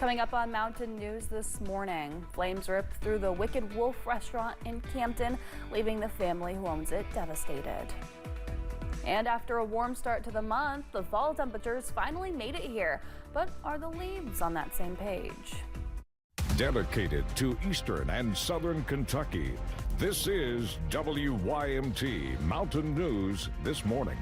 Coming up on Mountain News this morning, flames ripped through the Wicked Wolf restaurant in Campton, leaving the family who owns it devastated. And after a warm start to the month, the fall temperatures finally made it here. But are the leaves on that same page? Dedicated to Eastern and Southern Kentucky, this is WYMT Mountain News this morning.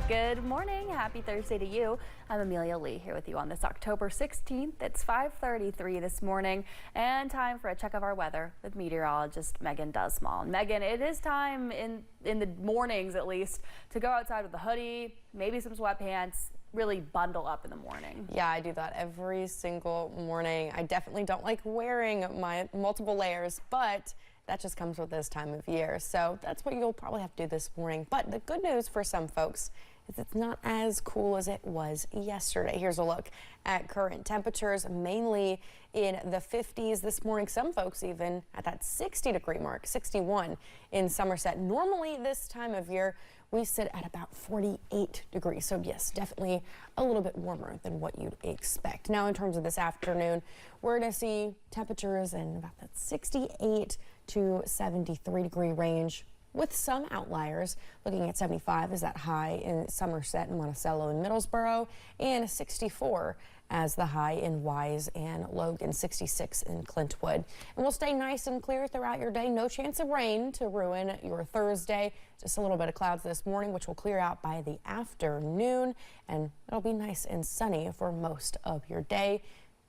Good morning. Happy Thursday to you. I'm Amelia Lee here with you on this October 16th. It's 5:33 this morning and time for a check of our weather with meteorologist Megan Dusmall. Megan, it is time in the mornings at least to go outside with a hoodie, maybe some sweatpants, really bundle up in the morning. Yeah, I do that every single morning. I definitely don't like wearing my multiple layers, but that just comes with this time of year. So that's what you'll probably have to do this morning. But the good news for some folks is it's not as cool as it was yesterday. Here's a look at current temperatures, mainly in the 50s this morning. Some folks even at that 60-degree mark, 61 in Somerset. Normally this time of year, we sit at about 48 degrees. So yes, definitely a little bit warmer than what you'd expect. Now in terms of this afternoon, we're going to see temperatures in about that 68 to 73 degree range, with some outliers. Looking at 75 is that high in Somerset and Monticello and Middlesboro, and 64 as the high in Wise and Logan, 66 in Clintwood. And we'll stay nice and clear throughout your day. No chance of rain to ruin your Thursday. Just a little bit of clouds this morning, which will clear out by the afternoon, and it'll be nice and sunny for most of your day.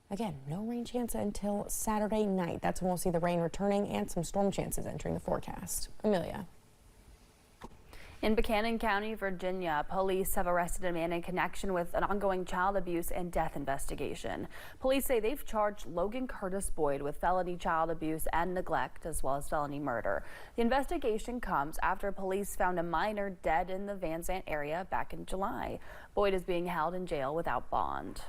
Again, no rain chance until Saturday night. That's when we'll see the rain returning and some storm chances entering the forecast. Amelia. In Buchanan County, Virginia, police have arrested a man in connection with an ongoing child abuse and death investigation. Police say they've charged Logan Curtis Boyd with felony child abuse and neglect, as well as felony murder. The investigation comes after police found a minor dead in the Van Zant area back in July. Boyd is being held in jail without bond.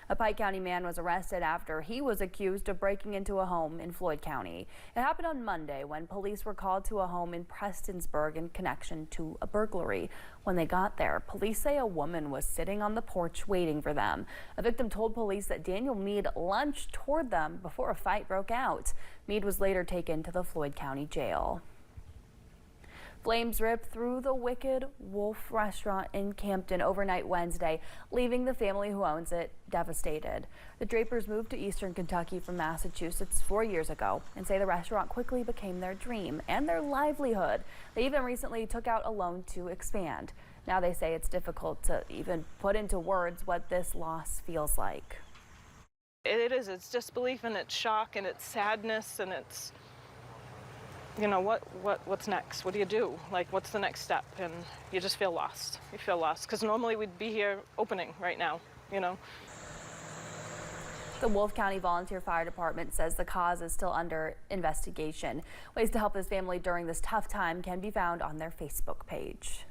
A Pike County man was arrested after he was accused of breaking into a home in Floyd County. It happened on Monday when police were called to a home in Prestonsburg in connection to a burglary. When they got there, police say a woman was sitting on the porch waiting for them. A victim told police that Daniel Meade lunged toward them before a fight broke out. Meade was later taken to the Floyd County Jail. Flames ripped through the Wicked Wolf restaurant in Campton overnight Wednesday, leaving the family who owns it devastated. The Drapers moved to Eastern Kentucky from Massachusetts 4 years ago and say the restaurant quickly became their dream and their livelihood. They even recently took out a loan to expand. Now they say it's difficult to even put into words what this loss feels like. It is. It's disbelief and it's shock and it's sadness and it's, you know, what's next? What do you do? Like, what's the next step? And you just feel lost. You feel lost because normally we'd be here opening right now, you know. The Wolf County Volunteer Fire Department says the cause is still under investigation. Ways to help this family during this tough time can be found on their Facebook page.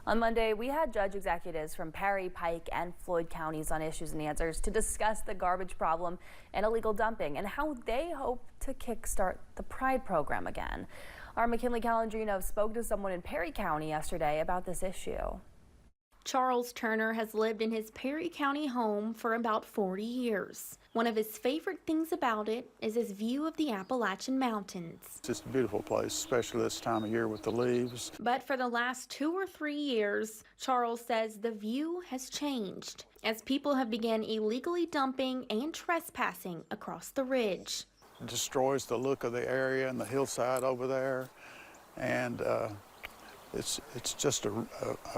On Monday, we had judge executives from Perry, Pike, and Floyd counties on Issues and Answers to discuss the garbage problem and illegal dumping and how they hope to kickstart the Pride program again. Our McKinley Calandrino spoke to someone in Perry County yesterday about this issue. Charles Turner has lived in his Perry County home for about 40 years. One of his favorite things about it is his view of the Appalachian Mountains. It's just a beautiful place, especially this time of year with the leaves. But for the last 2 or 3 years, Charles says the view has changed as people have begun illegally dumping and trespassing across the ridge. It destroys the look of the area and the hillside over there, and it's just a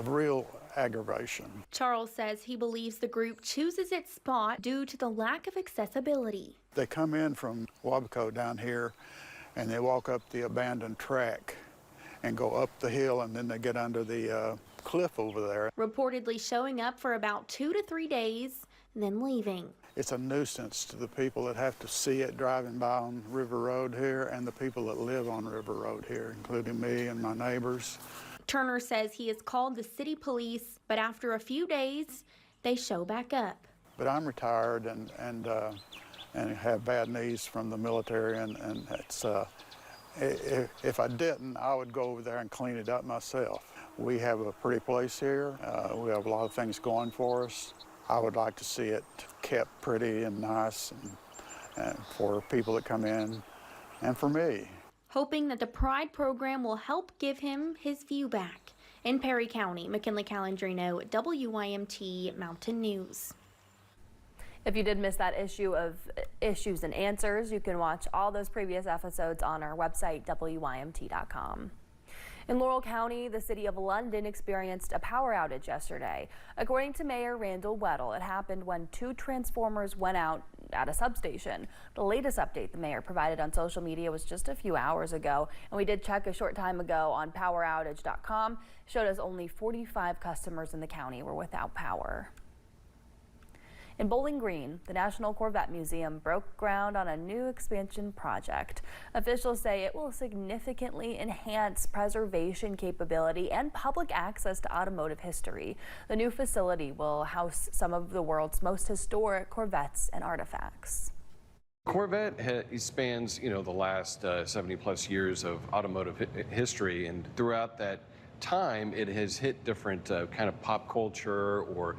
real aggravation. Charles says he believes the group chooses its spot due to the lack of accessibility. They come in from Wabaco down here and they walk up the abandoned track and go up the hill, and then they get under the cliff over there. Reportedly showing up for about 2 to 3 days and then leaving. It's a nuisance to the people that have to see it driving by on River Road here and the people that live on River Road here, including me and my neighbors. Turner says he has called the city police, but after a few days, they show back up. But I'm retired and have bad knees from the military, and it's if I didn't, I would go over there and clean it up myself. We have a pretty place here. We have a lot of things going for us. I would like to see it kept pretty and nice and for people that come in and for me. Hoping that the Pride program will help give him his view back. In Perry County, McKinley Calandrino, WYMT Mountain News. If you did miss that issue of Issues and Answers, you can watch all those previous episodes on our website, WYMT.com. In Laurel County, the city of London experienced a power outage yesterday. According to Mayor Randall Weddle, it happened when 2 transformers went out at a substation. The latest update the mayor provided on social media was just a few hours ago, and we did check a short time ago on poweroutage.com. It showed us only 45 customers in the county were without power. In Bowling Green, the National Corvette Museum broke ground on a new expansion project. Officials say it will significantly enhance preservation capability and public access to automotive history. The new facility will house some of the world's most historic Corvettes and artifacts. Corvette spans, the last 70 plus years of automotive history, and throughout that time it has hit different kind of pop culture or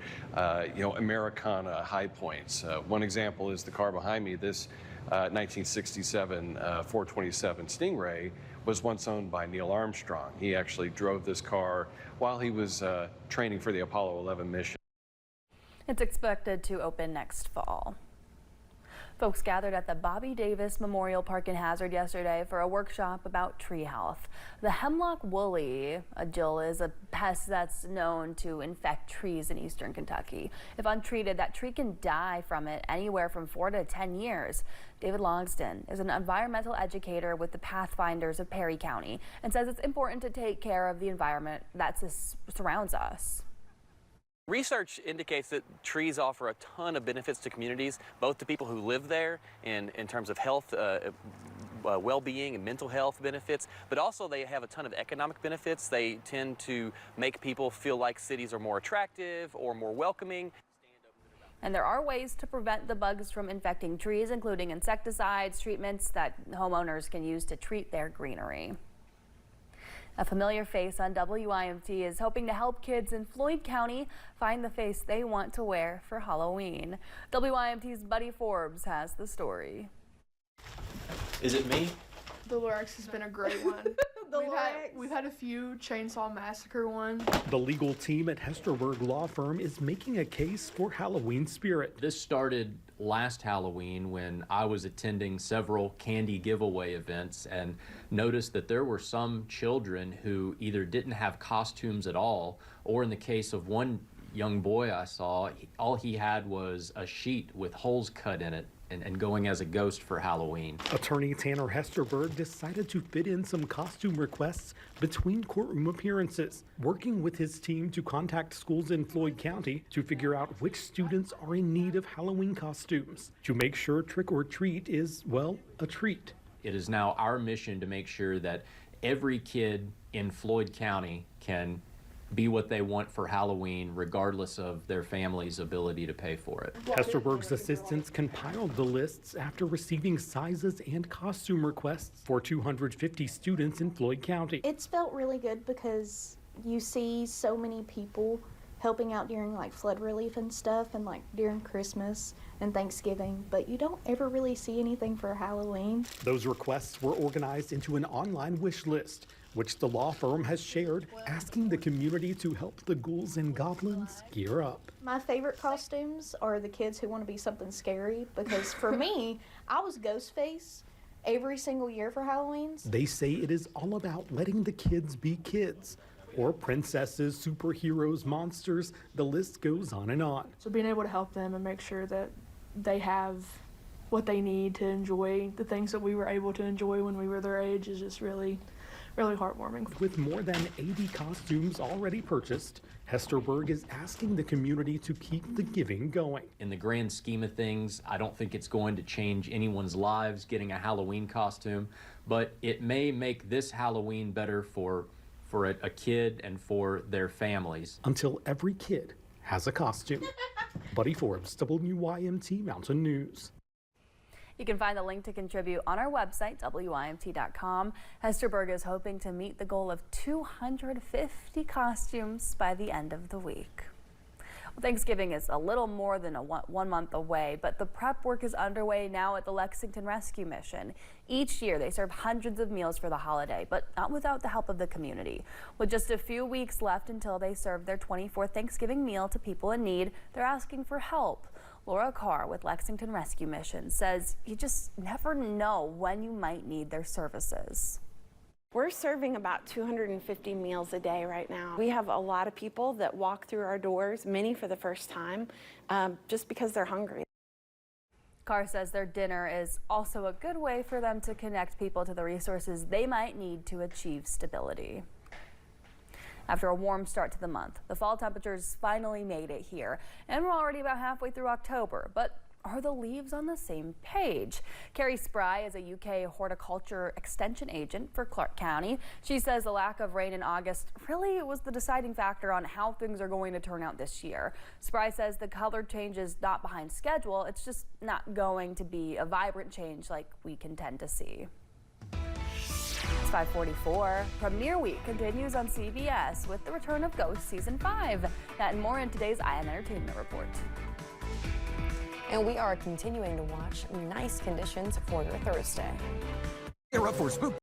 Americana high points. One example is the car behind me. This 1967 427 Stingray was once owned by Neil Armstrong. He actually drove this car while he was training for the Apollo 11 mission. It's expected to open next fall. Folks gathered at the Bobby Davis Memorial Park in Hazard yesterday for a workshop about tree health. The hemlock woolly Jill is a pest that's known to infect trees in eastern Kentucky. If untreated, that tree can die from it anywhere from 4 to 10 years. David Longston is an environmental educator with the Pathfinders of Perry County and says it's important to take care of the environment that surrounds us. Research indicates that trees offer a ton of benefits to communities, both to people who live there in terms of health, well-being and mental health benefits, but also they have a ton of economic benefits. They tend to make people feel like cities are more attractive or more welcoming. And there are ways to prevent the bugs from infecting trees, including insecticides, treatments that homeowners can use to treat their greenery. A familiar face on WYMT is hoping to help kids in Floyd County find the face they want to wear for Halloween. WYMT's Buddy Forbes has the story. Is it me? The Lorax has been a great one. We've had a few Chainsaw Massacre ones. The legal team at Hesterberg Law Firm is making a case for Halloween spirit. This started last Halloween when I was attending several candy giveaway events and noticed that there were some children who either didn't have costumes at all, or in the case of one young boy I saw, all he had was a sheet with holes cut in it and going as a ghost for Halloween. Attorney Tanner Hesterberg decided to fit in some costume requests between courtroom appearances, working with his team to contact schools in Floyd County to figure out which students are in need of Halloween costumes to make sure trick or treat is, well, a treat. It is now our mission to make sure that every kid in Floyd County can be what they want for Halloween, regardless of their family's ability to pay for it. Hesterberg's assistants compiled the lists after receiving sizes and costume requests for 250 students in Floyd County. It's felt really good because you see so many people helping out during like flood relief and stuff, and like during Christmas and Thanksgiving, but you don't ever really see anything for Halloween. Those requests were organized into an online wish list, which the law firm has shared, asking the community to help the ghouls and goblins gear up. My favorite costumes are the kids who want to be something scary, because for me, I was Ghostface every single year for Halloween's. They say it is all about letting the kids be kids, or princesses, superheroes, monsters, the list goes on and on. So being able to help them and make sure that they have what they need to enjoy the things that we were able to enjoy when we were their age is just really heartwarming. With more than 80 costumes already purchased, Hesterberg is asking the community to keep the giving going. In the grand scheme of things, I don't think it's going to change anyone's lives getting a Halloween costume, but it may make this Halloween better for a kid and for their families. Until every kid has a costume. Buddy Forbes, WYMT Mountain News. You can find the link to contribute on our website, WYMT.com. Hesterberg is hoping to meet the goal of 250 costumes by the end of the week. Thanksgiving is a little more than 1 month away, but the prep work is underway now at the Lexington Rescue Mission. Each year they serve hundreds of meals for the holiday, but not without the help of the community. With just a few weeks left until they serve their 24th Thanksgiving meal to people in need, they're asking for help. Laura Carr with Lexington Rescue Mission says you just never know when you might need their services. We're serving about 250 meals a day right now. We have a lot of people that walk through our doors, many for the first time, just because they're hungry. Carr says their dinner is also a good way for them to connect people to the resources they might need to achieve stability. After a warm start to the month, the fall temperatures finally made it here, and we're already about halfway through October, but are the leaves on the same page? Carrie Spry is a UK horticulture extension agent for Clark County. She says the lack of rain in August really was the deciding factor on how things are going to turn out this year. Spry says the color change is not behind schedule. It's just not going to be a vibrant change like we can tend to see. It's 5:44. Premiere Week continues on CBS with the return of Ghost Season 5. That and more in today's IM Entertainment Report. And we are continuing to watch nice conditions for your Thursday. You're up for Spook